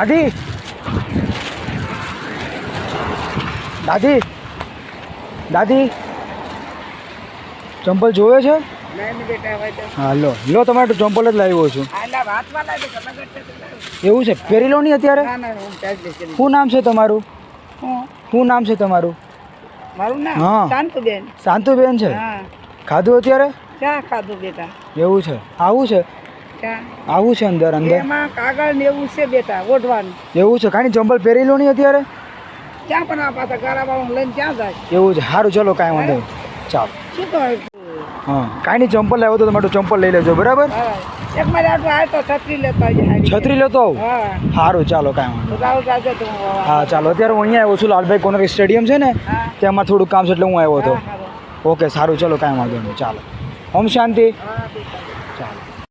દાદી દાદી દાદી ચંપલ જોવે છે? હા લો લો, તમારે ચંપલ જ લાવ્યો છું. એવું છે? પહેરી લો નહીં અત્યારે. શું નામ છે તમારું? શું નામ છે તમારું? મારું નામ હા. શાંતુબેન. શાંતુબેન છે. હા. ખાધું અત્યારે? ચા ખાધું બેટા. એવું છે? આવું છે? ચા આવું છે અંદર અંદર? એમાં કાગળ ને એવું છે બેટા, ઓઢવાનું. એવું છે? કાંઈ ચંપલ પહેરી લો નહીં અત્યારે? ક્યાં પણ આ પાછા ગારાવાળું લઈને ક્યાં જાય? એવું છે? સારું ચલો, કાંઈ વાંધો નહીં. ચાલો. શું કહે? હા, કાંઈ નહીં, ચંપલ લાવ્યો તો તમારું ચંપલ લઈ લેજો, બરાબર? હા. એક મારે આટલું આવે તો છત્રી લેતા આવજે હારી. છત્રી લેતો આવું? હા. સારું ચાલો, કાંઈ વાંધો તો રાહુલ જાજે તું. નહીં. હા ચાલો, અત્યારે હું અહીંયા આવ્યો છું, લાલભાઈ કોનર સ્ટેડિયમ છે ને હા. તેમાં થોડું કામ છે એટલે હું આવ્યો હતો. હા, હા. ઓકે સારું ચલો, કાંઈ વાંધો નહીં, ચાલો. ઓમ શાંતિ. હા બેટા.